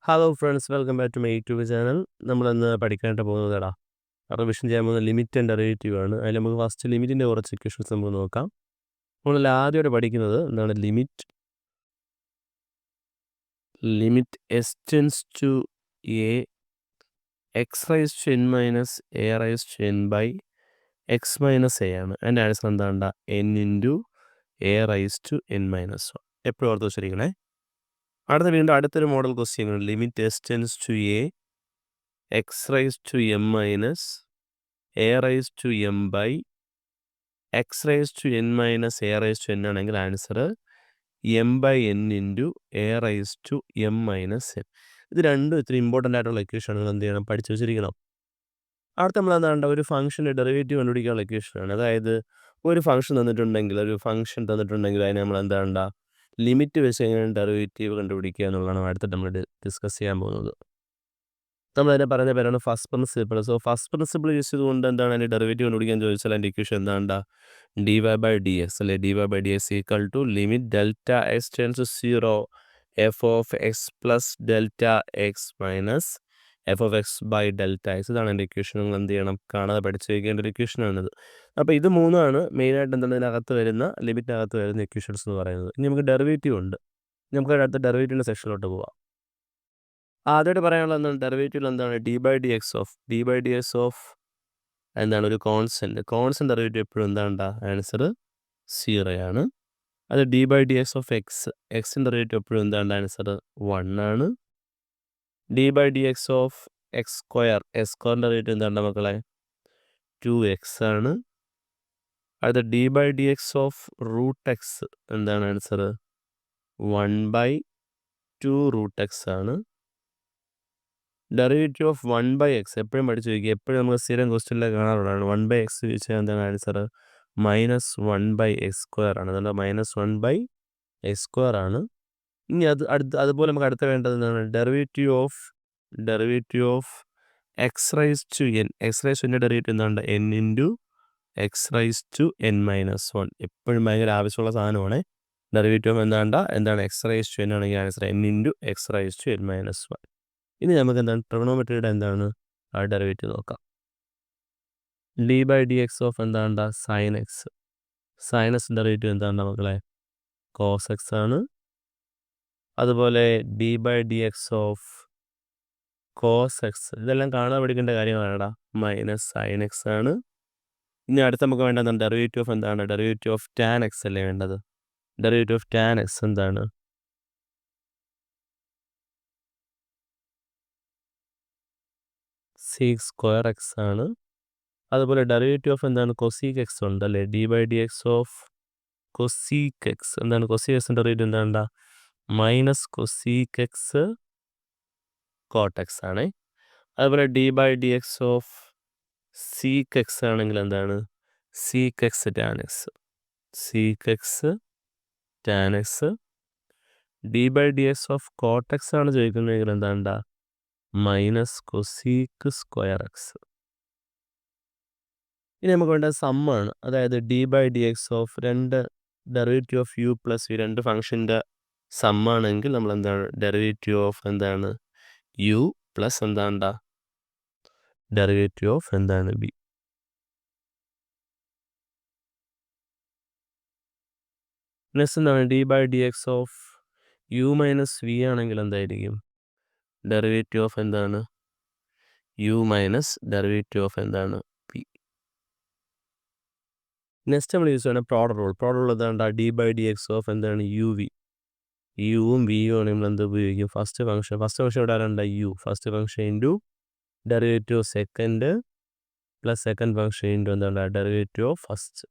Hello friends, welcome back to my YouTube channel. നമ്മളിന്ന് പഠിക്കാനായിട്ട് പോകുന്നതെടാ revision ചെയ്യാൻ പോകുന്ന ലിമിറ്റ് ആൻഡ് ഡെറിവേറ്റീവ് ആണ്. അതിൽ നമുക്ക് ഫസ്റ്റ് ലിമിറ്റിൻ്റെ കുറച്ച് ഇക്വേഷൻസ് നമുക്ക് നോക്കാം. നമ്മൾ ആദ്യമായിട്ട് പഠിക്കുന്നത് എന്താണ്? Limit S tends to a x raise to n minus a raise to n by x minus a ആണ്. അതിൻ്റെ ആൻസർ എന്താണ്ട? N into a raise to n minus 1. എപ്പോഴും ഓർത്ത് വെച്ചിരിക്കണേ. വീണ്ടും അടുത്തൊരു മോഡൽ ക്വസ്റ്റ്യൻ ആണ്. Limit S tends to a x raise to m minus a raise to m by x raise to n minus a raise to n ആണെങ്കിൽ answer m by N into a raise to m minus n. ഇത് രണ്ടും ഇത്തിരി important ആയിട്ടുള്ള ഇക്വേഷനുകൾ എന്ത് ചെയ്യണം? പഠിച്ചു വെച്ചിരിക്കണം. അടുത്ത നമ്മൾ എന്താണ്ട ഒരു ഫംഗ്ഷൻ്റെ ഡെറിവേറ്റീവ് കണ്ടുപിടിക്കാനുള്ള ഇക്വേഷനാണ്. അതായത് ഒരു ഫംഗ്ഷൻ തന്നിട്ടുണ്ടെങ്കിൽ അതിനെ നമ്മൾ എന്താണ്ട ലിമിറ്റ് വെച്ച് എങ്ങനെ ഡെറിവേറ്റീവ് കണ്ടുപിടിക്കുക എന്നുള്ളതാണ് അടുത്ത നമ്മൾ ഡിസ്കസ് ചെയ്യാൻ പോകുന്നത്. നമ്മളതിനെ പറയുന്ന പേരാണ് first principle. So first principle use ചെയ്തുകൊണ്ട് എന്താണ് അതിൻ്റെ ഡെറിവേറ്റീവ് കണ്ടുപിടിക്കാൻ ചോദിച്ചാൽ അതിൻ്റെ ഇക്വേഷൻ എന്താണ്ട? D y by d x അല്ലെ. D y by d x equal to limit delta x tends 0 f of x plus delta x minus f of x by delta x. ഇതാണ് എൻ്റെ equation. നിങ്ങൾ എന്ത് ചെയ്യണം? കാണാതെ പഠിച്ചു വയ്ക്കേണ്ട ഒരു ഇക്വേഷനാണിത്. അപ്പോൾ ഇത് മൂന്നാണ് മെയിനായിട്ട് എന്താണ് ലിമിറ്റിനകത്ത് വരുന്ന ഇക്വേഷൻസ് എന്ന് പറയുന്നത്. ഇനി നമുക്ക് ഡെറിവേറ്റീവ് ഉണ്ട്. നമുക്ക് അടുത്ത ഡെറിവേറ്റീവിൻ്റെ സെക്ഷനിലോട്ട് പോവാം. ആദ്യമായിട്ട് പറയാനുള്ള എന്താണ്? ഡെറിവേറ്റീവ് എന്താണ്? D by d x of എന്താണ്? ഒരു കോൺസ്റ്റന്റ് ഡെറിവേറ്റീവ് എപ്പോഴും എന്താണ്ട? ആൻസർ 0 ആണ്. അത് d by d x of എക്സിൻ്റെ ഡെറിവേറ്റീവ് എപ്പോഴും എന്താണ്ട്? ആൻസർ 1 ആണ്. D by d x of x സ്ക്വയറിൻ്റെ ഡെറിവേറ്റീവ് എന്താണ്ട മക്കളെ? 2x ആണ്. അത് d by d x of root x എന്താണ് ആൻസർ? 1/2 ആണ്. ഡെറിവേറ്റീവ് ഓഫ് 1/x എപ്പോഴും പഠിച്ചു വയ്ക്കുക. എപ്പോഴും നമുക്ക് സ്ഥിരം ക്വസ്റ്റ്യനിൽ കാണാറുള്ളതാണ്. 1/x ചോദിച്ചാൽ എന്താണ് ആൻസർ? -1/x² ആണ്. അതുകൊണ്ട് -1/x² ആണ്. ഇനി അതുപോലെ നമുക്ക് അടുത്ത വേണ്ടത് എന്താണ്? Derivative of x raise to n. X raise to എൻ്റെ ഡെറിവേറ്റീവ് എന്താണ്? N into x raise to n minus 1. എപ്പോഴും ഭയങ്കര ആവശ്യമുള്ള സാധനമാണ്. ഡെറിവേറ്റീവ് എന്താണ്? എക്സ് റൈസ് ടു എൻ ആണെങ്കിൽ answer n into x raise to n minus 1. ഇനി നമുക്ക് എന്താണ്? ട്രിഗണോമെട്രിയുടെ എന്താണ് ആ ഡെറിവേറ്റീവ് നോക്കാം. D by d x of എന്താണ്ട? Sine x. Sine x derivative എന്താണ്ട മക്കളെ? കോസ് എക്സ് ആണ്. അതുപോലെ d by d x of cos x ഇതെല്ലാം കാണാൻ പഠിക്കേണ്ട കാര്യമാണടാ. മൈനസ് സൈൻ എക്സ് ആണ്. ഇനി അടുത്ത് നമുക്ക് വേണ്ടത് ഡെറിവേറ്റീവ് ഓഫ് എന്താണ്? ഡെറിവേറ്റീവ് ഓഫ് ടാൻ എക്സ് അല്ലേ വേണ്ടത്. ഡെറിവേറ്റീവ് ഓഫ് ടാൻ എക്സ് എന്താണ്? sec² x ആണ്. അതുപോലെ ഡെറിവേറ്റീവ് ഓഫ് എന്താണ്? കൊസീക് എക്സ് ഉണ്ട് അല്ലേ. D by d x of cosec x എന്താണ്? കൊസീക് എക്സിൻ്റെ ഡെറിവേറ്റീവ് എന്താണ്ട? Minus cosec x cot x ആണ്. അതുപോലെ d by d x of sec x ആണെങ്കിൽ എന്താണ്? Sec x tan x. Sec x tan x. D by d x of cot x ആണ് ചോദിക്കുന്നതെങ്കിൽ എന്താണ്ട? Minus cosec square x. ഇനി നമുക്ക് വേണ്ടത് സമ്മാണ്. അതായത് d by d x of derivative of u plus v രണ്ട് ഫംഗ്ഷൻ്റെ സമ്മാണെങ്കിൽ നമ്മൾ എന്താണ്? ഡെറിവേറ്റീവ് ഓഫ് എന്താണ്? യു പ്ലസ് എന്താണ്ട? ഡെറിവേറ്റീവ് ഓഫ് എന്താണ്? ബി. നെക്സ്റ്റ് എന്താണ്? D by d x of u minus v ആണെങ്കിൽ എന്തായിരിക്കും? ഡെറിവേറ്റീവ് ഓഫ് എന്താണ്? യു മൈനസ് ഡെറിവേറ്റീവ് ഓഫ് എന്താണ്? പി. നെക്സ്റ്റ് നമ്മൾ യൂസ് ചെയ്യണം പ്രോഡക്റ്റ് റൂൾ. പ്രോഡക്റ്റ് റൂൾ എന്താണ്ട? D by d x of എന്താണ്? U v. യുവും വിയും ആണെങ്കിൽ നമ്മൾ എന്ത് ഉപയോഗിക്കും? ഫസ്റ്റ് ഫംഗ്ഷൻ ഇവിടെ ആരണ്ട? U. First function into derivative of second plus second function into എന്താണ്? Derivative of first.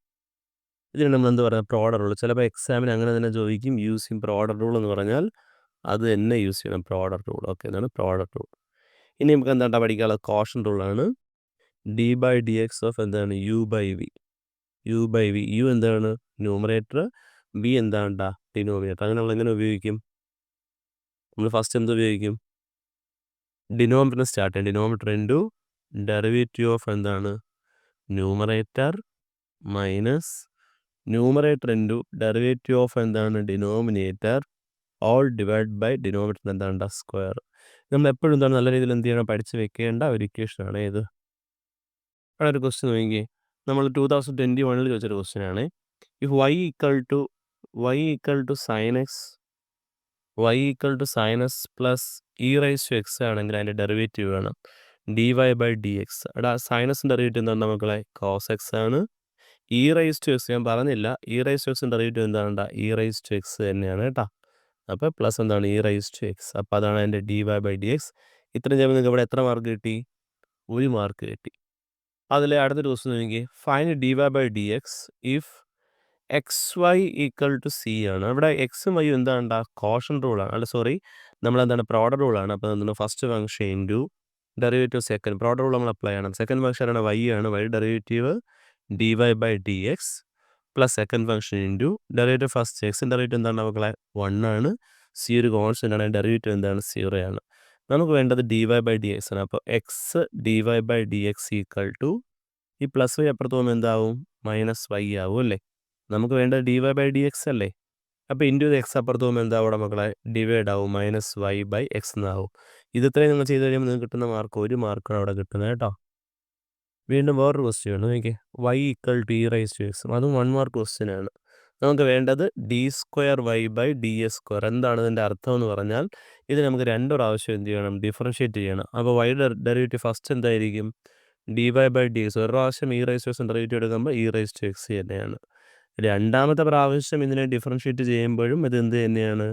ഇതിന് നമ്മൾ എന്ത് പറയുക? Product rule. ചിലപ്പോൾ എക്സാമിന് അങ്ങനെ തന്നെ ചോദിക്കും. യൂസിങ് പ്രോഡക്റ്റ് റൂൾ എന്ന് പറഞ്ഞാൽ അത് തന്നെ യൂസ് ചെയ്യണം. Product rule. ഓക്കെ, ഇതാണ് പ്രോഡക്റ്റ് റൂൾ. ഇനി നമുക്ക് എന്താ പഠിക്കാനുള്ളത്? കോഷൻ റൂളാണ്. D by d x of എന്താണ്? U by v. യു എന്താണ്? ന്യൂമറേറ്റർ. വി എന്താണ്ട? ഡിനോമിനേറ്റർ. അങ്ങനെ നമ്മൾ എങ്ങനെ ഉപയോഗിക്കും? നമ്മൾ ഫസ്റ്റ് എന്ത് ഉപയോഗിക്കും? ഡിനോമിനേറ്റർ സ്റ്റാർട്ട് ചെയ്യും. ഡിനോമിനേറ്റർ ഇൻറ്റു ഡെറിവേറ്റീവ് ഓഫ് എന്താണ്? Numerator minus numerator into derivative of എന്താണ്? Denominator all divide by denominator എന്താണ്ട സ്ക്വയർ. നമ്മൾ എപ്പോഴും എന്താണ് നല്ല രീതിയിൽ എന്ത് ചെയ്യണം, പഠിച്ച് വെക്കേണ്ട ഒരു ഇക്വേഷനാണ് ഏത്. അവിടെ ഒരു ക്വസ്റ്റ്യൻ നോക്കിയേ, നമ്മൾ 2021 ചോദിച്ചൊരു ക്വസ്റ്റ്യൻ ആണ്. If y equal to sine x plus e raise to x ആണെങ്കിൽ അതിൻ്റെ ഡെറിവേറ്റീവ് വേണം dy/dx. അവിടെ സൈനസിൻ്റെ ഡെറിവേറ്റീവ് എന്താണ് മക്കളെ? കോസ് എക്സ് ആണ്. ഇ റൈസ് ടു എക്സ് ഞാൻ പറഞ്ഞില്ല, ഇ റൈസ് ടു എക്സിൻ്റെ ഡെറിവേറ്റീവ് എന്താണ്? ഇ റൈസ് ടു എക്സ് തന്നെയാണ് കേട്ടോ. അപ്പോൾ പ്ലസ് എന്താണ്? E raise to x. അപ്പോൾ അതാണ് അതിൻ്റെ dy/dx. ഇത്രയും ചെയ്യുമ്പോൾ നിങ്ങൾക്ക് ഇവിടെ എത്ര മാർക്ക് കിട്ടി? 1 മാർക്ക് കിട്ടി. അതിൽ അടുത്തൊരു ക്വസ്റ്റ്യൻ നോക്കി, find dy/dx if xy equal to c ആണ്. ഇവിടെ എക്സും വൈയും എന്താണ്? കോഷൻ റൂളാണ്. അല്ല സോറി, നമ്മളെന്താണ് പ്രോഡക്റ്റ് റൂളാണ്. അപ്പോൾ എന്താണ് first function into derivative second. Product rule നമ്മൾ അപ്ലൈ ചെയ്യണം. സെക്കൻഡ് ഫംഗ്ഷൻ ആണ് വൈ ആണ്. Y derivative dy/dx plus second function into derivative first എക്സിൻ്റെ ഡെറിവേറ്റീവ് എന്താണ് മക്കളെ? 1 ആണ്. സി ഒരു കോൺസ്റ്റൻ്റ് ആണ്. ഡെറിവേറ്റീവ് എന്താണ്? 0 ആണ്. നമുക്ക് വേണ്ടത് dy/dx ആണ്. അപ്പോൾ എക്സ് dy/dx ഈക്വൽ ടു ഈ പ്ലസ് വൈ അപ്പുറത്ത് പോകുമ്പോൾ എന്താവും? മൈനസ് വൈ ആവും അല്ലേ. നമുക്ക് വേണ്ടത് dy/dx അല്ലേ. അപ്പോൾ ഇൻറ്റു എക്സ് അപ്പുറത്ത് പോകുമ്പോൾ എന്താ അവിടെ മക്കളെ? ഡിവൈഡ് ആവും, മൈനസ് വൈ ബൈ എക്സ് എന്നാവും. ഇത്രയും നിങ്ങൾ ചെയ്ത് കഴിയുമ്പോൾ നിങ്ങൾക്ക് കിട്ടുന്ന മാർക്ക് 1 മാർക്കാണ് അവിടെ കിട്ടുന്നത് കേട്ടോ. വീണ്ടും വേറൊരു ക്വസ്റ്റ്യൻ ആണ് നോക്കിയേ, y equal to e raise to x. അതും 1 മാർക്ക് ക്വസ്റ്റ്യൻ ആണ്. നമുക്ക് വേണ്ടത് d²y/ds². എന്താണ് ഇതിൻ്റെ അർത്ഥം എന്ന് പറഞ്ഞാൽ, ഇത് നമുക്ക് 2 പ്രാവശ്യം എന്ത് ചെയ്യണം? ഡിഫറൻഷ്യേറ്റ് ചെയ്യണം. അപ്പോൾ y ഡെറിവേറ്റീവ് ഫസ്റ്റ് എന്തായിരിക്കും? dy/dx. ഒരു പ്രാവശ്യം e raise to x derivative എടുക്കുമ്പോൾ ഇ റൈസ് ടു എക്സ് തന്നെയാണ്. രണ്ടാമത്തെ പ്രാവശ്യം ഇതിനെ ഡിഫറൻഷ്യേറ്റ് ചെയ്യുമ്പോഴും ഇത് എന്ത് തന്നെയാണ്?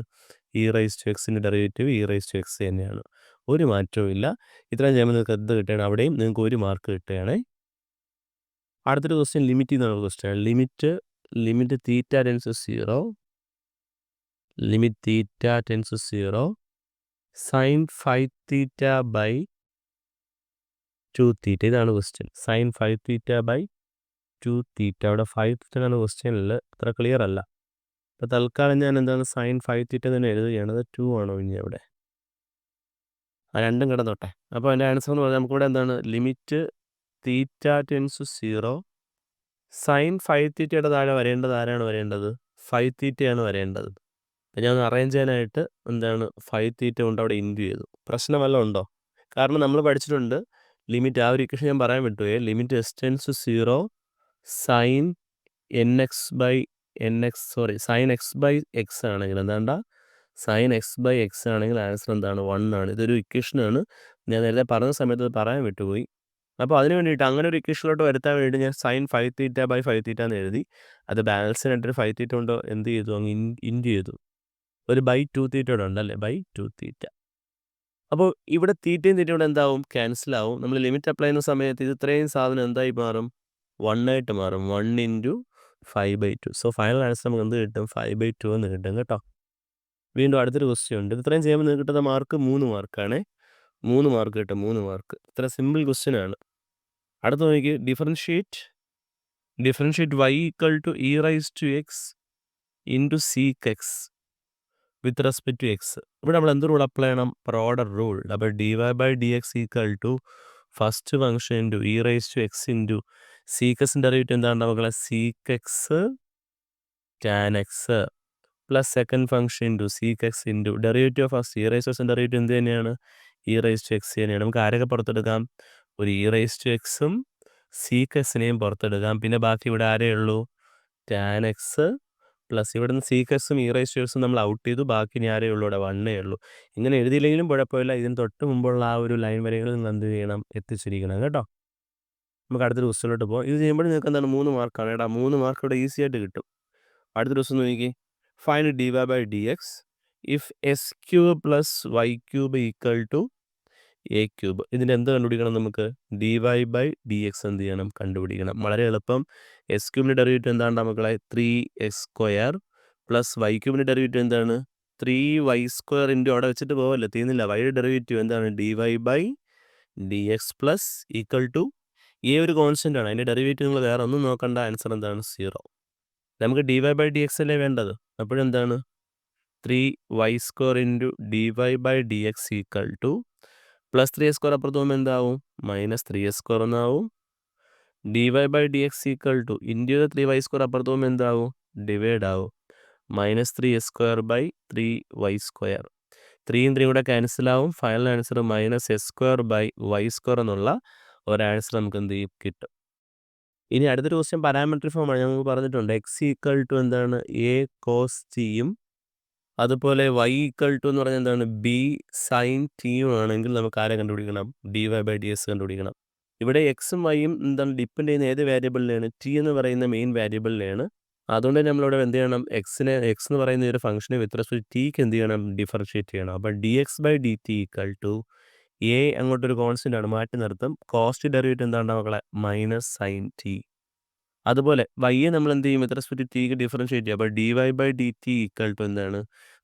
ഇ റൈസ് ടു എക്സിൻ്റെ derivative e raise to x തന്നെയാണ്. ഒരു മാറ്റവും ഇല്ല. ഇത്രയും ചെയ്യുമ്പോൾ നിങ്ങൾക്ക് എന്ത് കിട്ടുകയാണ്? അവിടെയും നിങ്ങൾക്ക് 1 മാർക്ക് കിട്ടുകയാണ്. അടുത്തൊരു ക്വസ്റ്റ്യൻ ലിമിറ്റ് എന്നുള്ള question. Limit theta tends to 0 sine 5θ/2θ. ഇതാണ് ക്വസ്റ്റ്യൻ. സൈൻ 5θ/2θ. അവിടെ 5θ ആണ് ക്വസ്റ്റ്യനിൽ, അത്ര ക്ലിയർ അല്ല. അപ്പോൾ തൽക്കാലം ഞാൻ എന്താണ് സൈൻ 5θ തന്നെ എഴുതുകയാണ്. അത് 2 ആണോ ഇനി അവിടെ? ആ രണ്ടും കിടന്നോട്ടെ. അപ്പോൾ അതിൻ്റെ ആൻസർ എന്ന് പറഞ്ഞാൽ നമുക്കിവിടെ എന്താണ്? Limit theta tends to 0 sine 5θയുടെ താഴെ വരേണ്ടത് ആരാണ് വരേണ്ടത്? 5θ ആണ് വരേണ്ടത്. അപ്പം ഞാൻ അറേഞ്ച് ചെയ്യാനായിട്ട് എന്താണ് 5θ കൊണ്ട് അവിടെ ഇൻറ്റു ചെയ്തു. പ്രശ്നം വല്ലതും ഉണ്ടോ? കാരണം നമ്മൾ പഠിച്ചിട്ടുണ്ട് ലിമിറ്റ്, ആ ഒരു ഇക്വേഷൻ ഞാൻ പറയാൻ വിട്ടുപോയി. Limit S tends to 0 sine sine x/x ആണെങ്കിൽ എന്താണ്ട? സൈൻ x/x ആണെങ്കിൽ ആൻസർ എന്താണ്? 1 ആണ്. ഇതൊരു ഇക്വേഷനാണ്. ഞാൻ നേരത്തെ പറഞ്ഞ സമയത്ത് അത് പറയാൻ വിട്ടുപോയി. അപ്പോൾ അതിന് വേണ്ടിയിട്ട് അങ്ങനെ ഒരു ഇക്വേഷനിലോട്ട് വരുത്താൻ വേണ്ടി ഞാൻ സൈൻ 5θ/5θ എന്ന് എഴുതി. അത് ബാലൻസിനായിട്ടൊരു 5θ കൊണ്ട് എന്ത് ചെയ്തു? അങ്ങ് ഇൻറ്റു ചെയ്തു. ഒരു /2θ കൂടെ ഉണ്ടല്ലേ, /2θ. അപ്പോൾ ഇവിടെ തീറ്റയും തീറ്റയും എന്താവും? ക്യാൻസൽ ആവും. നമ്മൾ ലിമിറ്റ് അപ്ലൈ ചെയ്യുന്ന സമയത്ത് ഇത് ഇത്രയും സാധനം എന്തായി മാറും? 1 ആയിട്ട് മാറും. 1 × 5/2. സോ ഫൈനൽ ആൻസർ നമുക്ക് എന്ത് കിട്ടും? 5/2 എന്ന് കിട്ടും കേട്ടോ. വീണ്ടും അടുത്തൊരു ക്വസ്റ്റ്യൻ ഉണ്ട്. ഇത്രയും ചെയ്യുമ്പോൾ നിങ്ങൾക്ക് കിട്ടുന്ന മാർക്ക് 3 മാർക്കാണ്. 3 മാർക്ക് കിട്ടും, 3 മാർക്ക്. ഇത്ര സിമ്പിൾ ക്വസ്റ്റ്യൻ ആണ്. അടുത്ത നോക്കി, differentiate y equal to e raise to x into sec x with respect to x. ഇവിടെ നമ്മൾ എന്ത് റൂൾ അപ്ലൈ ചെയ്യണം? Product rule. അപ്പോൾ dy/dx equal to first function into e raise to x into sec എക്സിൻ്റെ derivative എന്താണ് മക്കളെ? Sec x tan x plus second function into sec x into derivative of first e raise to എക്സിൻ്റെ derivative എന്ത് തന്നെയാണ്? E raise to x തന്നെയാണ്. നമുക്ക് ആരൊക്കെ പുറത്തെടുക്കാം? ഒരു ഇ റൈസ് ടു എക്സും സീക്ക് എക്സിനെയും പുറത്തെടുക്കാം. പിന്നെ ബാക്കി ഇവിടെ ആരേ ഉള്ളൂ? ടാൻ എക്സ് പ്ലസ് ഇവിടെ നിന്ന് സീക്ക് എക്സും ഇ റൈസ് ടു എക്സും നമ്മൾ ഔട്ട് ചെയ്തു. ബാക്കി ഇനി ആരേ ഉള്ളൂ? ഇവിടെ 1 ഉള്ളൂ. ഇങ്ങനെ എഴുതിയില്ലെങ്കിലും കുഴപ്പമില്ല. ഇതിന് തൊട്ട് മുമ്പുള്ള ആ ഒരു ലൈൻ വരെകൾ നിങ്ങൾ എന്ത് ചെയ്യണം? എത്തിച്ചിരിക്കണം കേട്ടോ. നമുക്ക് അടുത്തൊരു ക്വസ്റ്റ്യനിലോട്ട് പോകാം. ഇത് ചെയ്യുമ്പോൾ നിങ്ങൾക്ക് എന്താണ്? 3 മാർക്കാണ് കേട്ടോ. 3 മാർക്ക് ഇവിടെ ഈസി ആയിട്ട് കിട്ടും. അടുത്ത ദിവസം നോക്കി, find dy/dx if s³ + y³ equal to a³. ഇതിൻ്റെ എന്ത് കണ്ടുപിടിക്കണം? നമുക്ക് dy/dx എന്ത് ചെയ്യണം? കണ്ടുപിടിക്കണം. വളരെ എളുപ്പം. s³ ഡെറിവേറ്റീവ് എന്താണ് മക്കളെ? 3x² പ്ലസ് y³ ഡെറിവേറ്റീവ് എന്താണ്? 3y² ഇൻറ്റു അവിടെ വെച്ചിട്ട് പോവല്ലേ, തീർന്നില്ല. y ഡെറിവേറ്റീവ് എന്താണ്? dy/dx plus equal to a ഒരു കോൺസ്റ്റൻ്റ് ആണ്. അതിൻ്റെ ഡെറിവേറ്റീവ് നിങ്ങൾ വേറെ ഒന്നും നോക്കണ്ട. ആൻസർ എന്താണ്? 0. നമുക്ക് dy/dx അല്ലേ വേണ്ടത്. അപ്പോഴെന്താണ്? 3y² into dy/dx equal two plus 3x² അപ്പുറത്ത് പോകുമ്പോൾ എന്താവും? മൈനസ് 3x² എന്നാവും. dy/dx equal two into 3y² അപ്പുറത്ത് പോകുമ്പോൾ എന്താവും? ഡിവൈഡ് ആവും. -3s² 3യും 3യും കൂടെ ക്യാൻസലാവും. ഫൈനൽ ആൻസർ -s² എന്നുള്ള ഒരു ആൻസർ നമുക്ക് എന്ത് ചെയ്യും കിട്ടും. ഇനി അടുത്തൊരു ക്വസ്റ്റ്യൻ പാരാമെട്രിക് ഫോമാണ്. ഞാൻ നിങ്ങൾക്ക് പറഞ്ഞിട്ടുണ്ട് എന്താണ് a cos tയും അതുപോലെ y എന്ന് പറഞ്ഞാൽ എന്താണ് b sin tയും ആണെങ്കിൽ നമുക്ക് ആരെ കണ്ടുപിടിക്കണം? dy/dx കണ്ടുപിടിക്കണം. ഇവിടെ എക്സും വൈയും എന്താണ് ഡിപ്പെൻഡ് ചെയ്യുന്ന ഏത് വേരിയബിളിനെയാണ്? ടി എന്ന് പറയുന്ന മെയിൻ വേരിയബിളിനെയാണ്. അതുകൊണ്ട് തന്നെ നമ്മളിവിടെ എന്ത് ചെയ്യണം? എക്സ് എന്ന് പറയുന്ന ഒരു ഫംഗ്ഷനെ വിത്ത് റെസ്പെക്ട് ടിക്ക് എന്ത് ചെയ്യണം? ഡിഫറൻഷിയേറ്റ് ചെയ്യണം. അപ്പോൾ dx/dt a അങ്ങോട്ടൊരു കോൺസ്റ്റന്റ് ആണ്, മാറ്റി നിർത്തും. കോസ്റ്റ് ഡെറിവേറ്റീവ് എന്താണ് മക്കളെ? -sin t. അതുപോലെ വൈയെ നമ്മൾ എന്ത് ചെയ്യും? വിത്ത് റെസ്പെക്ട് ടിക്ക് ഡിഫറൻഷിയേറ്റ് ചെയ്യും. അപ്പോൾ dy/dt എന്താണ്?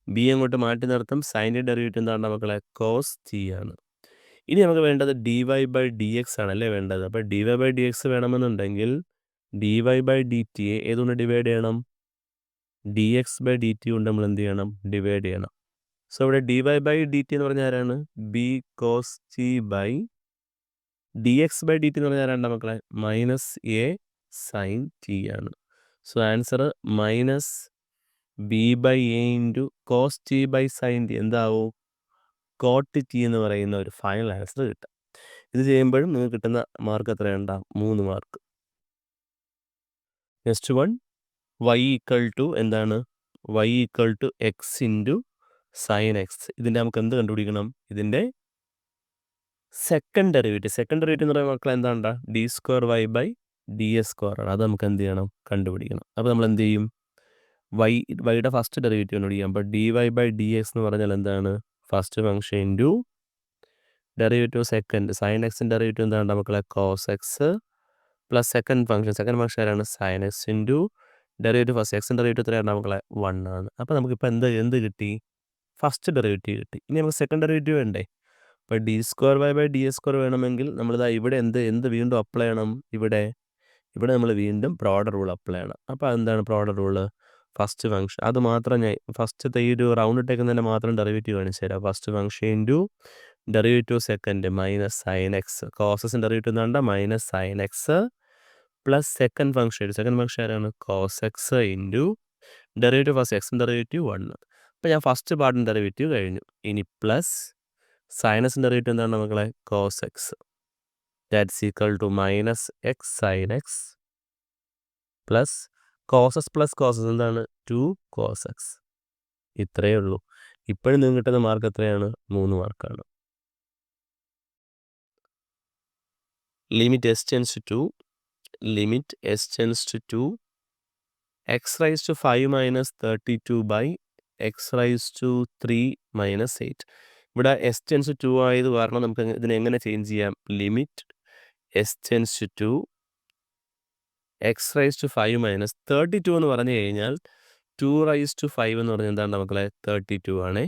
ബി അങ്ങോട്ട് മാറ്റി നിർത്തും. സൈൻ്റെ ഡെറിവേറ്റീവ് എന്താണ് മക്കളെ? cos t ആണ്. ഇനി നമുക്ക് വേണ്ടത് dy/dx ആണല്ലേ വേണ്ടത്. അപ്പോൾ dy/dx വേണമെന്നുണ്ടെങ്കിൽ dy/dt ഏതുകൊണ്ട് ഡിവൈഡ് ചെയ്യണം? dx/dt കൊണ്ട് നമ്മൾ എന്ത് ചെയ്യണം? ഡിവൈഡ് ചെയ്യണം. സോ ഇവിടെ dy/dt എന്ന് പറഞ്ഞാൽ ആരാണ്? b cos t by dx/dt എന്ന് പറഞ്ഞാൽ ആരാണ് മക്കളെ? -a sin t ആണ്. So answer -b/a into cos t by sin t എന്താവും? cot t എന്ന് പറയുന്ന ഒരു ഫൈനൽ ആൻസർ കിട്ടും. ഇത് ചെയ്യുമ്പോഴും നിങ്ങൾക്ക് കിട്ടുന്ന മാർക്ക് എത്രയുണ്ടാവും? 3 മാർക്ക്. നെക്സ്റ്റ് വൺ y എന്താണ്? y x into sin x. ഇതിൻ്റെ നമുക്ക് എന്ത് കണ്ടുപിടിക്കണം? ഇതിൻ്റെ സെക്കൻഡ് ഡെറിവേറ്റീവ് എന്ന് പറയുന്ന മക്കൾ എന്താണ്ടാ? d²y/ds² ആണ്. അത് നമുക്ക് എന്ത് ചെയ്യണം? കണ്ടുപിടിക്കണം. അപ്പോൾ നമ്മൾ എന്ത് ചെയ്യും? വൈയുടെ ഫസ്റ്റ് ഡെറിവേറ്റീവ് കണ്ടുപിടിക്കാം. അപ്പോൾ dy/dx എന്ന് പറഞ്ഞാൽ എന്താണ്? First function into derivative second sin എക്സിൻ്റെ ഡെറിവേറ്റീവ് എന്താണ് മക്കളെ? cos x plus second function ആരാണ്? sin x into derivative first എക്സിൻ്റെ ഡെറിവേറ്റീവ് എത്രയാണ് മക്കളെ? 1 ആണ്. അപ്പോൾ നമുക്കിപ്പോൾ എന്ത് കിട്ടി? ഫസ്റ്റ് ഡെറിവേറ്റീവ് കിട്ടി. ഇനി നമുക്ക് സെക്കൻഡ് ഡെറിവേറ്റീവ് വേണ്ടേ? അപ്പോൾ d²y/ds² വേണമെങ്കിൽ നമ്മളിതാ ഇവിടെ എന്ത് വീണ്ടും അപ്ലൈ ചെയ്യണം? ഇവിടെ നമ്മൾ വീണ്ടും പ്രോഡർ റൂൾ അപ്ലൈ ചെയ്യണം. അപ്പോൾ എന്താണ് പ്രോഡർ റൂള്? ഫസ്റ്റ് ഫംഗ്ഷൻ അത് മാത്രം ഞാൻ ഫസ്റ്റത്തെ ഈ ഒരു റൗണ്ട് ഇട്ടേക്കുന്നതിൻ്റെ മാത്രം ഡെറിവേറ്റീവ് കാണിച്ചു തരാം. First function into derivative second -sin x. കോസസിൻ്റെ ഡെറിവേറ്റീവ് എന്താണ്ട്? -sin x plus second function ആരാണ്? cos x into derivative first എക്സിൻ്റെ ഡെറിവേറ്റീവ് 1. അപ്പോൾ ഞാൻ ഫസ്റ്റ് പാർട്ടിൻ്റെ ഡെറിവേറ്റീവ് കഴിഞ്ഞു. ഇനി പ്ലസ് സൈനസിൻ്റെ ഡെറിവേറ്റീവ് എന്താണ് മക്കളെ? cos x. That's equal to -x sin x plus കോസസ് എന്താണ്? 2 cos x. ഇത്രയേ ഉള്ളൂ. ഇപ്പോഴും നിങ്ങൾക്ക് കിട്ടുന്ന മാർക്ക് എത്രയാണ്? 3 മാർക്കാണ്. Limit s tends to x raised to 5 minus 32 by x raised to 3 minus 8. ഇവിടെ s tends to 2 ആയത് കാരണം നമുക്ക് ഇതിനെ എങ്ങനെ ചേഞ്ച് ചെയ്യാം? Limit s tends to x raised to 5 minus 32 എന്ന് പറഞ്ഞു കഴിഞ്ഞാൽ 2 raised to 5 എന്ന് പറഞ്ഞാൽ എന്താണ് മക്കളെ? 32 ആണ്.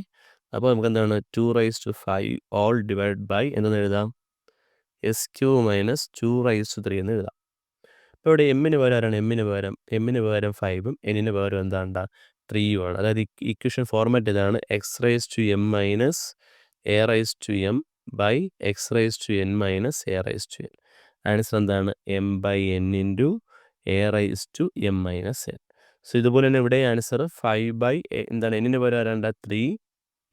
അപ്പോൾ നമുക്ക് എന്താണ്? 2 raised to 5 all divided by എന്തെന്ന് എഴുതാം? s³ minus 2 raised to 3 എന്ന് എഴുതാം. അപ്പോൾ ഇവിടെ എമ്മിന് പകരം ആരാണ്? എമ്മിന് പകരം 5ഉം എന്നിന് പകരം എന്താണ്ട? 3ഉം ആണ്. അതായത് ഇക്വേഷൻ ഫോർമാറ്റ് ഇതാണ്: x raised to m minus a raised to m by x raised to n minus a raised to n. Answer എന്താണ്? m/n into a raised to m minus n. So ഇതുപോലെ തന്നെ ഇവിടെ answer 5 എന്താണ്? എന്നിന് പകരം ആരാണ്ട? 3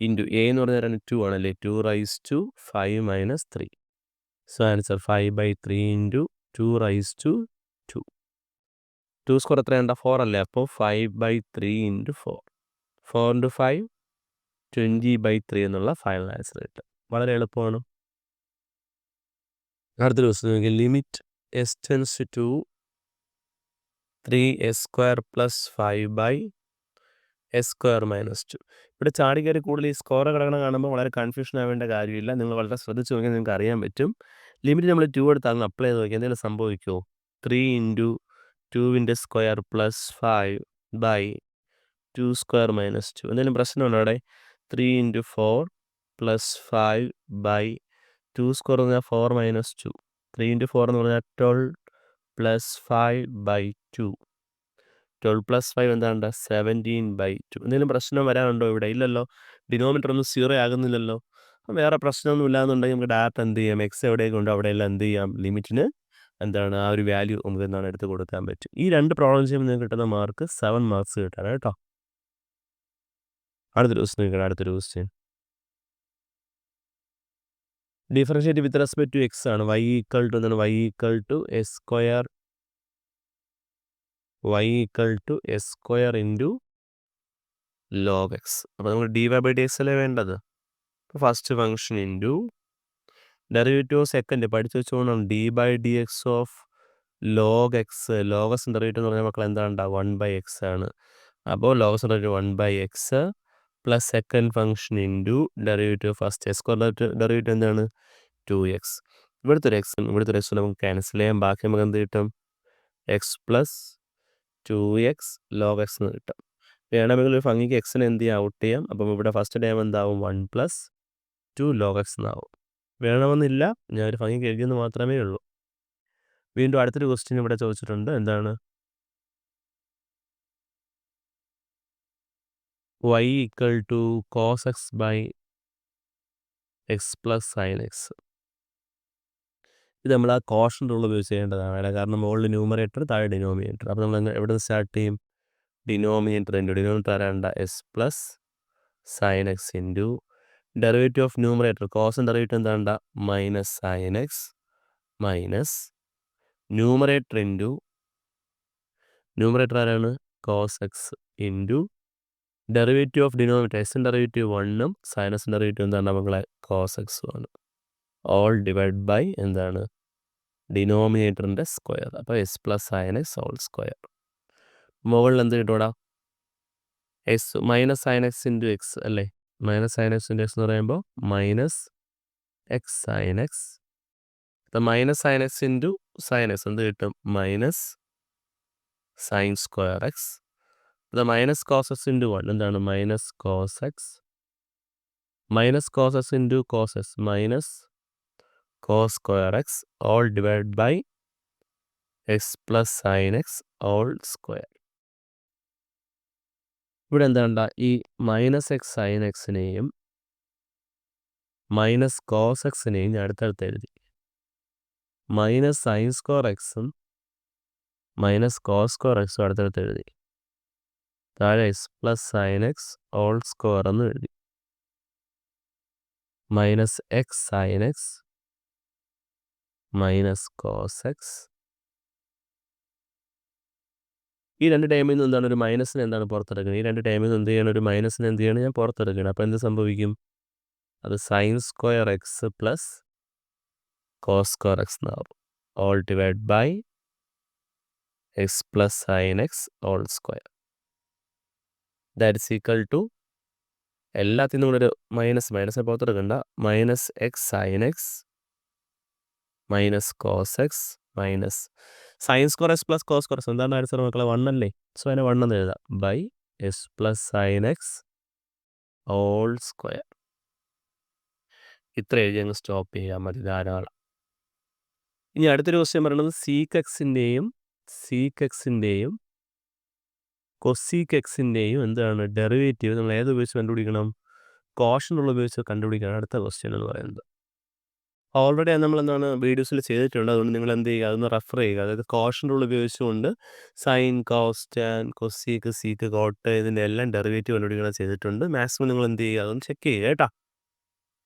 into a എന്ന് പറഞ്ഞാൽ 2 ആണല്ലേ? 2 raised to 5 minus 3. So answer 5/3 into 2 raised to 2. 2 square എത്രയാണ്ട? 4 അല്ലേ? അപ്പോൾ 5/3 ഇൻറ്റു 4. 4 ഇൻറ്റു 5 20/3 എന്നുള്ള ഫൈനൽ ആൻസർ കിട്ടും. വളരെ എളുപ്പമാണ്. അടുത്തൊരു ക്വസ്റ്റ്യൻ നോക്കി. Limit s tends to 3s² plus 5/s² minus 2. ഇവിടെ ചാടിക്കയറി കൂടുതൽ ഈ സ്കോർ കിടക്കണം കാണുമ്പോൾ വളരെ കൺഫ്യൂഷൻ ആവേണ്ട കാര്യമില്ല. നിങ്ങൾ വളരെ ശ്രദ്ധിച്ച് നോക്കിയാൽ നിങ്ങൾക്ക് അറിയാൻ പറ്റും. ലിമിറ്റ് നമ്മൾ 2 എടുത്ത് അങ്ങ് അപ്ലൈ ചെയ്ത് നോക്കി എന്തെങ്കിലും സംഭവിക്കുമോ? 3 ഇൻറ്റു 2ൻ്റെ സ്ക്വയർ പ്ലസ് 5/2² minus 2. എന്തെങ്കിലും പ്രശ്നമുണ്ടോ അവിടെ? 3 ഇൻറ്റു 4 പ്ലസ് 5/2² എന്ന് പറഞ്ഞാൽ 4 minus 2. 3 ഇൻറ്റു 4 എന്ന് പറഞ്ഞാൽ 12 പ്ലസ് 5/2. 12 പ്ലസ് 5 എന്താണ്ട്? 17/2. എന്തെങ്കിലും പ്രശ്നം വരാനുണ്ടോ ഇവിടെ? ഇല്ലല്ലോ. ഡിനോമിനേറ്റർ ഒന്നും 0 ആകുന്നില്ലല്ലോ. അപ്പം വേറെ പ്രശ്നമൊന്നും ഇല്ലാന്നുണ്ടെങ്കിൽ നമുക്ക് ഡയറക്റ്റ് എന്ത് ചെയ്യാം? എക്സ് എവിടെയൊക്കെ ഉണ്ടോ അവിടെയെല്ലാം എന്ത് ചെയ്യാം? ലിമിറ്റിന് എന്താണ് ആ ഒരു വാല്യൂ നമുക്ക് എന്താണ് എടുത്ത് കൊടുക്കാൻ പറ്റും. ഈ 2 പ്രോബ്ലം ചെയ്യുമ്പോൾ നിങ്ങൾക്ക് കിട്ടുന്ന മാർക്ക് 7 മാർക്സ് കിട്ടാനാണ് കേട്ടോ. അടുത്തൊരു ക്വസ്റ്റ്യൻ നോക്കണം. അടുത്തൊരു question differentiate with respect to x ആണ്. y ഈക്വൽ ടു എന്താണ്? y equal to s square into log x. അപ്പോൾ നമുക്ക് dy/dx അല്ലേ വേണ്ടത്. First function into derivative of second പഠിച്ചു വെച്ചുകൊണ്ടാണ് d/dx ഓഫ് log എക്സ്. ലോഗസ് ഡെറിവേറ്റീവ് എന്ന് പറഞ്ഞാൽ മക്കൾ എന്താണ് ഉണ്ടാവുക? 1/x ആണ്. അപ്പോൾ ലോഗസ് derivative 1/x plus second function into derivative first x square derivative എന്താണ്? 2x. ഇവിടുത്തെ ഒരു എക്സും ഇവിടുത്തെ ഒരു എക്സും നമുക്ക് ക്യാൻസൽ ചെയ്യാം. ബാക്കി നമുക്ക് എന്ത് കിട്ടും? X plus 2x log x എന്ന് കിട്ടും. വേണമെങ്കിൽ ഒരു ഭംഗിക്ക് എക്സിനെ എന്ത് ചെയ്യാം? ഔട്ട് ചെയ്യാം. അപ്പം ഇവിടെ ഫസ്റ്റ് ടൈം എന്താവും? 1 + 2 log x എന്നാവും. വേണമെന്നില്ല, ഞാൻ ഒരു ഭംഗിക്ക് എഴുതിയെന്ന് മാത്രമേ ഉള്ളൂ. വീണ്ടും അടുത്തൊരു ക്വസ്റ്റ്യൻ ഇവിടെ ചോദിച്ചിട്ടുണ്ട്. എന്താണ്? y equal to cos x by x plus sine x. ഇത് നമ്മൾ ആ കോഷൻ റൂൾ ഉപയോഗിച്ച് ചെയ്യേണ്ടതാണ്. കാരണം മുകളിൽ ന്യൂമറേറ്റർ, താഴെ ഡിനോമിനേറ്റർ. അപ്പോൾ നമ്മൾ എവിടെ നിന്ന് സ്റ്റാർട്ട് ചെയ്യും? ഡിനോമിനേറ്റർ ആരാണ്ട? S plus sine x into derivative of numerator. കോസൻ ഡെറിവേറ്റീവ് എന്താണ്ട? Minus sine x minus numerator into numerator ആരാണ്? Cos x into derivative of denominator. എക്സിൻ്റെ ഡെറിവേറ്റീവ് 1ഉം സൈനസിൻ്റെ ഡെറിവേറ്റീവ് എന്താണ് നമ്മളെ? കോസ് എക്സും ആണ്. ഓൾ ഡിവൈഡ് ബൈ എന്താണ്? ഡിനോമിനേറ്ററിൻ്റെ സ്ക്വയർ. അപ്പോൾ s plus sine x whole square. മുകളിൽ എന്ത് കിട്ടൂടാ? X minus sine x into x അല്ലേ? Minus sine x into x എന്ന് പറയുമ്പോൾ minus x sine x. Minus sine x into sine x എന്ത് കിട്ടും? Minus sine square x. ഇത് minus cos x into 1 എന്താണ്? Minus cos x minus cos x into cos x minus cos square x all divide by x plus sine x all square. ഇവിടെ എന്താണ്ട? ഈ minus x sine എക്സിനെയും minus cos എക്സിനെയും ഞാൻ അടുത്തടുത്ത് എഴുതി. Minus sine square എക്സും മൈനസ് കോസ് സ്ക്വയർ എക്സും അടുത്തടുത്ത് എഴുതി. താഴെ X plus sine x all square എന്ന് എഴുതി. Minus x sine x minus cos x. ഈ രണ്ട് ടൈമിൽ നിന്ന് എന്താണ്? ഒരു മൈനസിന് എന്താണ് പുറത്തെടുക്കുന്നത്? ഈ രണ്ട് ടൈമിൽ നിന്ന് എന്ത് ചെയ്യണം? ഒരു മൈനസിന് എന്ത് ചെയ്യണം? ഞാൻ പുറത്തെടുക്കണം. അപ്പോൾ എന്ത് സംഭവിക്കും? അത് sine square x plus cos square x എന്നാവും. All divide by x plus sine x all square. That's equal to എല്ലാത്തിനും കൂടെ ഒരു മൈനസിനെ പുറത്തെടുക്കണ്ട. Minus x sine x minus cos x minus sine square x plus cos square x. എന്താണ് answer മക്കളെ? 1 അല്ലേ? So അതിനെ 1 എന്ന് എഴുതാം. By s plus sine x all square. ഇത്ര എഴുതി അങ്ങ് സ്റ്റോപ്പ് ചെയ്യാൻ മതി, ധാരാളം. ഇനി അടുത്തൊരു ക്വസ്റ്റ്യൻ പറയുന്നത് സീക്ക് എക്സിൻ്റെയും കൊസീക്ക് എക്സിൻ്റെയും എന്താണ് ഡെറിവേറ്റീവ് നമ്മൾ ഏത് ഉപയോഗിച്ച് കണ്ടുപിടിക്കണം? കോഷൻ റൂൾ ഉപയോഗിച്ച് കണ്ടുപിടിക്കണം അടുത്ത ക്വസ്റ്റ്യൻ എന്ന് പറയുന്നത്. ഓൾറെഡി നമ്മൾ എന്താണ് വീഡിയോസിൽ ചെയ്തിട്ടുണ്ട്. അതുകൊണ്ട് നിങ്ങൾ എന്ത് ചെയ്യുക? അതൊന്ന് റെഫർ ചെയ്യുക. അതായത് കോഷൻ റൂൾ ഉപയോഗിച്ചുകൊണ്ട് sine, cos, tan, cosec, sec, cot ഇതിൻ്റെ എല്ലാം ഡെറിവേറ്റീവ് കണ്ടുപിടിക്കണം ചെയ്തിട്ടുണ്ട്. മാക്സിമം നിങ്ങൾ എന്ത് ചെയ്യുക? അതൊന്ന് ചെക്ക് ചെയ്യുക കേട്ടോ.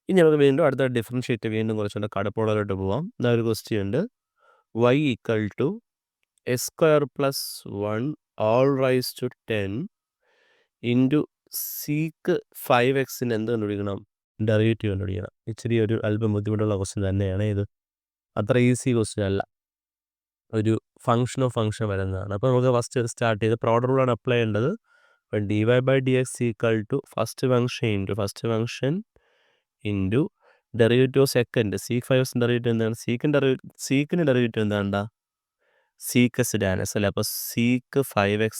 ഇനി നമുക്ക് വീണ്ടും അടുത്ത ഡിഫറൻഷ്യേറ്റ് വീണ്ടും കുറച്ചുകൊണ്ട് കടപ്പുള്ളവരോട്ട് പോവാം. ഇതാ ഒരു ക്വസ്റ്റ്യൻ ഉണ്ട്. y equal to s square plus 1 all rice to 10 into sec 5x എന്ത് കണ്ടുപിടിക്കണം? ഡെറിവേറ്റീവ് കണ്ടുപിടിക്കണം. ഇച്ചിരി ഒരു അല്പം ബുദ്ധിമുട്ടുള്ള ക്വസ്റ്റ്യൻ തന്നെയാണ് ഇത്. അത്ര ഈസി ക്വസ്റ്റ്യൻ അല്ല. ഒരു ഫംഗ്ഷൻ വരുന്നതാണ്. അപ്പോൾ നമുക്ക് ഫസ്റ്റ് സ്റ്റാർട്ട് ചെയ്ത് പ്രോഡക്റ്റ് റൂളാണ് അപ്ലൈ ചെയ്യേണ്ടത്. അപ്പോൾ dy/dx equal to first function into derivative of second. Sec 5x derivative എന്താണ്? സീക്കിൻ്റെ ഡെറിവേറ്റീവ് എന്താണ്ടാ? സീക്ക് എസ് ടാൻ എക്സ് അല്ലേ? അപ്പോൾ seek 5x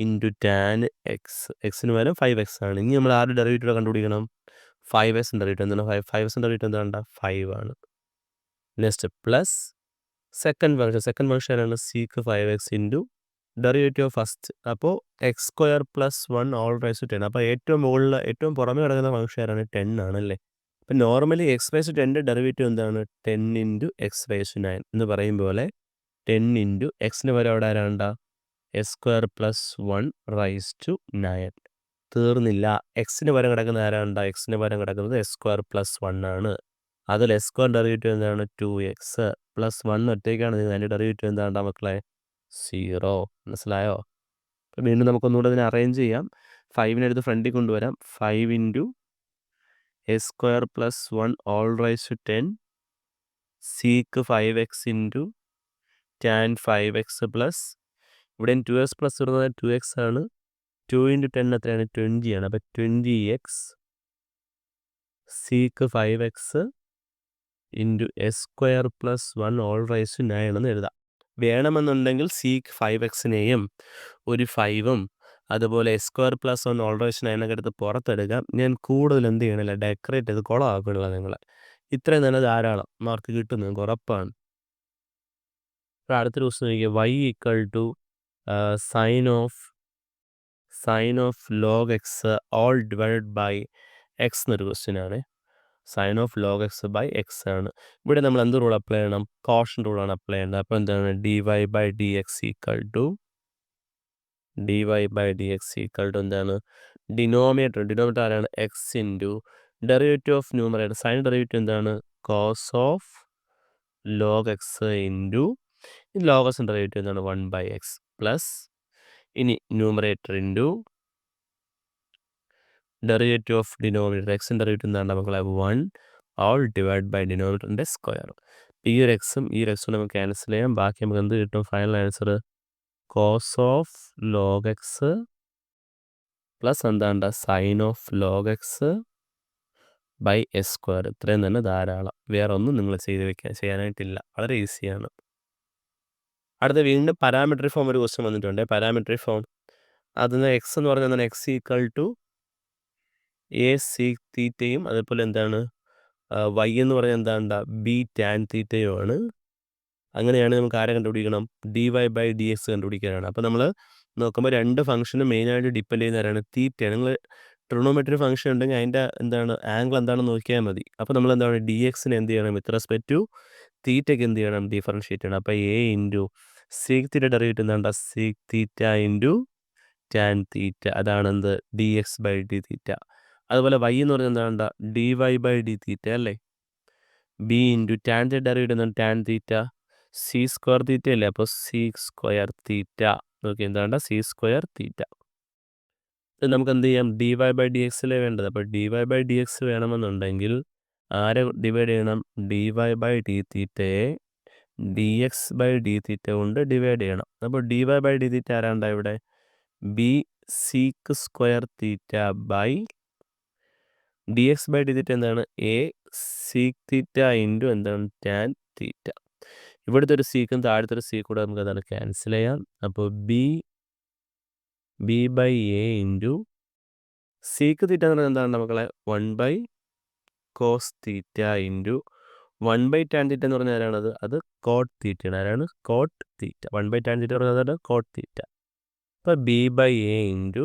into tan X. എക്സിന് പകരം 5x ആണ്. ഇനി നമ്മൾ ആരുടെ ഡെറിവേറ്റീവ് കണ്ടുപിടിക്കണം? 5x ഡെറിവേറ്റീവ് എന്താണ്? 5x ഡെറിവേറ്റീവ് എന്താണ്ടാ? 5 ആണ്. നെക്സ്റ്റ് പ്ലസ് സെക്കൻഡ് ഫംഗ്ഷൻ ആണ് sec 5x into derivative of first. അപ്പോൾ x square plus 1 all rice to 10. അപ്പോൾ ഏറ്റവും പുറമെ കിടക്കുന്ന ഫംഗ്ഷൻ ആരാണ്? 10 ആണല്ലേ? അപ്പം normally x raise to 10 derivative എന്താണ്? 10 ഇൻറ്റു എക്സ് റൈസ് ടു 9 എന്ന് പറയും പോലെ 10 ഇൻറ്റു എക്സിന് പകരം അവിടെ ആരാണ്ടാ? S square plus 1 rise to 9. തീർന്നില്ല. എക്സിന് പകരം കിടക്കുന്നത് ആരാണ്ടാ? എക്സിന് പകരം കിടക്കുന്നത് x² + 1 ആണ്. അതിൽ x² ഡെറിവേറ്റീവ് എന്താണ്? 2x + 1 ഒറ്റയ്ക്കാണ്. അതിൻ്റെ ഡെറിവേറ്റീവ് എന്താണ്ടാ മക്കളെ? 0. മനസ്സിലായോ? അപ്പോൾ വീണ്ടും നമുക്കൊന്നുകൂടെ ഇതിനെ അറേഞ്ച് ചെയ്യാം. 5നെ എടുത്ത് ഫ്രണ്ടിൽ കൊണ്ടുവരാം. 5 × a² + 1 ⁻10 cക്ക് 5x × tan 5x plus ഇവിടെ 2x പ്ലസ് വരുന്നത് 2x ആണ്. 2 × 10 എത്രയാണ്? 20 ആണ്. അപ്പോൾ 20x cക്ക് 5x × a² + 1 ⁻9 എന്ന് എഴുതാം. വേണമെന്നുണ്ടെങ്കിൽ സിക്ക് 5xനെയും ഒരു 5ഉം അതുപോലെ a² + 1 ⁻9 എടുത്ത് പുറത്തെടുക്കാം. ഞാൻ കൂടുതൽ എന്ത് ചെയ്യണില്ല, ഡെക്കറേറ്റ് ചെയ്ത് കുളമാക്കണില്ല നിങ്ങളെ. ഇത്രയും തന്നെ ധാരാളം മാർക്ക് കിട്ടും, നിങ്ങൾക്ക് ഉറപ്പാണ്. ഇപ്പോൾ അടുത്തൊരു ക്വസ്റ്റ്യൻ നോക്കിയാൽ y = sin of log x all divided by x എന്നൊരു ക്വസ്റ്റ്യൻ ആണ്. sin of log x by x ആണ്. ഇവിടെ നമ്മൾ എന്ത് റൂൾ അപ്ലൈ ചെയ്യണം? കോഷൻ റൂളാണ് അപ്ലൈ ചെയ്യേണ്ടത്. അപ്പോൾ എന്താണ്? dy/dx എന്താണ്? ഡിനോമിനേറ്റർ ആരാണ്? x × derivative of numerator sine derivative എന്താണ്? cos of log x × log x ഡെറിവേറ്റീവ് എന്താണ്? 1/x പ്ലസ് ഇനി ന്യൂമറേറ്റർ × ഡെറിവേറ്റീവ് ഓഫ് ഡിനോമിനേറ്റർ എക്സിൻ്റെ ഡെറിവേറ്റീവ് എന്താണ് മക്കളെ? 1 all divided by ഡിനോമിനേറ്ററിൻ്റെ സ്ക്വയർ. ഈ ഒരു എക്സും ഈ ഒരു എക്സും നമുക്ക് ക്യാൻസൽ ചെയ്യാം. ബാക്കി നമുക്ക് എന്ത് കിട്ടും? Final answer cos of log x plus എന്താണ്ട sin of log x by s². ഇത്രയും തന്നെ ധാരാളം. വേറെ ഒന്നും നിങ്ങൾ ചെയ്യാനായിട്ടില്ല. വളരെ ഈസിയാണ്. അടുത്ത വീണ്ടും പാരാമെട്രിക് ഫോം ഒരു ക്വസ്റ്റ്യൻ വന്നിട്ടുണ്ട്. പാരാമെട്രിക് ഫോം അതിന് എക്സ് എന്ന് പറഞ്ഞാൽ എന്താണ്? x = a sec തീറ്റയും അതേപോലെ എന്താണ് y എന്ന് പറഞ്ഞാൽ എന്താണ്ട? b tan തീറ്റയും ആണ്. അങ്ങനെയാണ് നമുക്ക് ആരെ കണ്ടുപിടിക്കണം? dy/dx കണ്ടുപിടിക്കാനാണ്. അപ്പോൾ നമ്മൾ നോക്കുമ്പോൾ രണ്ട് ഫംഗ്ഷനും മെയിനായിട്ട് ഡിപ്പെൻഡ് ചെയ്യുന്ന ആരാണ്? തീറ്റയാണ്. നിങ്ങൾ ട്രിഗണോമെട്രി ഫംഗ്ഷൻ ഉണ്ടെങ്കിൽ അതിൻ്റെ എന്താണ് ആംഗിൾ എന്താണെന്ന് നോക്കിയാൽ മതി. അപ്പോൾ നമ്മൾ എന്താണ് dxനെ എന്ത് ചെയ്യണം? വിത്ത് റെസ്പെക്ട് ടു തീറ്റയ്ക്ക് എന്ത് ചെയ്യണം? ഡിഫറൻഷിയേറ്റ് ചെയ്യണം. അപ്പോൾ a × sec തീറ്റ ഡെറിവേറ്റീവ് എന്താണ്ട? sec theta × tan theta. അതാണ് എന്ത്? dx/d തീറ്റ. അതുപോലെ y എന്ന് പറഞ്ഞാൽ എന്താണ്ട? dy/d തീറ്റ അല്ലേ? b × tan തീറ്റ ഡെറിവേറ്റീവ് എന്താണ്? tan തീറ്റ. c² തീറ്റ അല്ലേ? അപ്പോൾ c² തീറ്റ. ഓക്കെ, എന്താണ്ട? c² തീറ്റ. ഇത് നമുക്ക് എന്ത് ചെയ്യാം? dy/dx വേണ്ടത്. അപ്പോൾ dy/dx വേണമെന്നുണ്ടെങ്കിൽ ആരെ ഡിവൈഡ് ചെയ്യണം? dy/d തീറ്റയെ dx/d തീറ്റ കൊണ്ട് ഡിവൈഡ് ചെയ്യണം. അപ്പോൾ dy/d തീറ്റ ആരാണ്ട ഇവിടെ? b sec² theta by dx/d തീറ്റ എന്താണ്? a sec തീറ്റ × എന്താണ്? tan തീറ്റ. ഇവിടുത്തെ ഒരു സീക്കും താഴത്തെ ഒരു സീ കൂടെ നമുക്ക് അതാണ് ക്യാൻസൽ ചെയ്യാം. അപ്പോൾ b/a × sec തീറ്റ എന്ന് പറഞ്ഞാൽ എന്താണ് മക്കളെ? 1/cos തീറ്റ × 1/tan തീറ്റ എന്ന് പറഞ്ഞാൽ ആരാണത്? അത് കോട്ട് തീറ്റയാണ്. ആരാണ്? കോട്ട് തീറ്റ. 1/tan തീറ്റ എന്ന് പറഞ്ഞാൽ കോട്ട് തീറ്റ. അപ്പോൾ b/a ×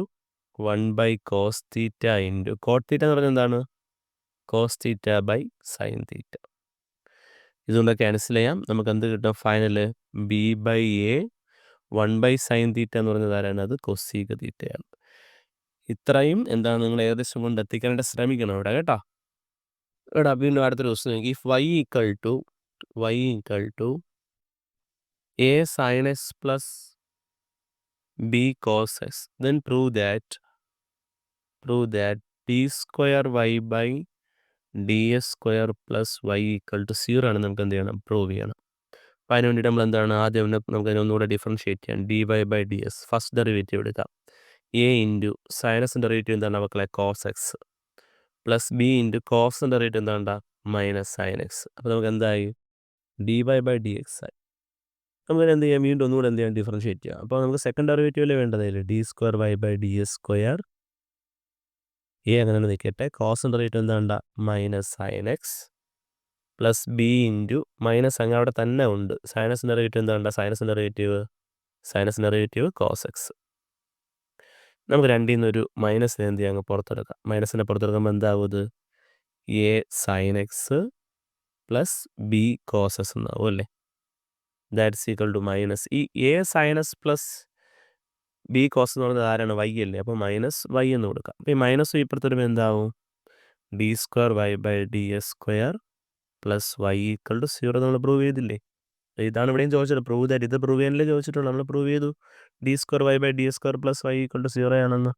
1/cos തീറ്റ × കോട്ട് തീറ്റ എന്ന് പറഞ്ഞാൽ എന്താണ്? Cos theta by sine theta. ഇതുകൊണ്ട് ക്യാൻസൽ ചെയ്യാം. നമുക്ക് എന്ത് കിട്ടും? ഫൈനൽ b/a 1/sin തീറ്റ എന്ന് പറഞ്ഞത് ആരാണ്? അത് കൊസീക തീറ്റയാണ്. ഇത്രയും എന്താണ് നിങ്ങൾ ഏകദേശം കൊണ്ട് എത്തിക്കാനായിട്ട് ശ്രമിക്കണം ഇവിടെ കേട്ടോ. ഇവിടെ വീണ്ടും അടുത്തൊരു ക്വസ്റ്റ്യൻ നോക്കി. If y = a sin x plus b cos x, then prove that d²y/ds² plus y = 0 ആണ്. നമുക്ക് എന്ത് ചെയ്യണം? പ്രൂവ് ചെയ്യണം. അപ്പോൾ അതിന് വേണ്ടിയിട്ട് നമ്മൾ എന്താണ് ആദ്യം നമുക്ക് അതിനൊന്നുകൂടെ ഡിഫറൻഷിയേറ്റ് ചെയ്യാം. dy/ds ഫസ്റ്റ് ഡെറിവേറ്റീവ് എടുക്കാം. a × സൈനസിൻ്റെ ഡെറിവേറ്റീവ് എന്താണ് മക്കളെ? cos x പ്ലസ് b × കോസിൻ്റെ ഡെറിവേറ്റീവ് എന്താണ്ട? -sin x. അപ്പോൾ നമുക്ക് എന്തായി? dy/dx ആയി. നമുക്ക് എന്ത് ചെയ്യാം? വീണ്ടും ഒന്നുകൂടെ എന്ത് ചെയ്യാം? ഡിഫറൻഷിയേറ്റ് ചെയ്യാം. അപ്പോൾ നമുക്ക് സെക്കൻഡ് ഡെറിവേറ്റീവിലെ വേണ്ടതല്ലേ? d²y/ds². a അങ്ങനെ നിൽക്കട്ടെ. കോസിൻ്റെ ഡെറിവേറ്റീവ് എന്താണ്ട? -sin x plus b × minus അങ്ങ് അവിടെ തന്നെ ഉണ്ട്. സൈനസിൻ്റെ ഡെറിവേറ്റീവ് എന്താണ്ട? സൈനസിൻ്റെ ഡെറിവേറ്റീവ് cos x. നമുക്ക് രണ്ടിൽ നിന്നൊരു മൈനസിനെ എന്ത് ചെയ്യാം? അങ്ങ് പുറത്തെടുക്കാം. മൈനസിനെ പുറത്തെടുക്കുമ്പോൾ എന്താവും? ഇത് a sin x plus b cos x എന്നാവും അല്ലേ? ദാറ്റ്സ് ഈക്വൽ ടു മൈനസ് ഈ a sin x പ്ലസ് ബി കോസ് എന്ന് പറയുന്നത് ആരാണ്? വൈ അല്ലേ? അപ്പോൾ മൈനസ് വൈ എന്ന് കൊടുക്കാം. അപ്പോൾ ഈ മൈനസ് ഇപ്പുറത്ത് വരുമ്പോൾ എന്താവും? D square y by d s square plus y equal to 0 നമ്മൾ പ്രൂവ് ചെയ്തില്ലേ? ഇതാണ് ഇവിടെയും ചോദിച്ചത്. Prove that. ഇത് പ്രൂവ് ചെയ്യാനല്ലേ ചോദിച്ചിട്ടുള്ളൂ. നമ്മൾ പ്രൂവ് ചെയ്തു d square y by d s square plus y equal to 0 ആണെന്ന്.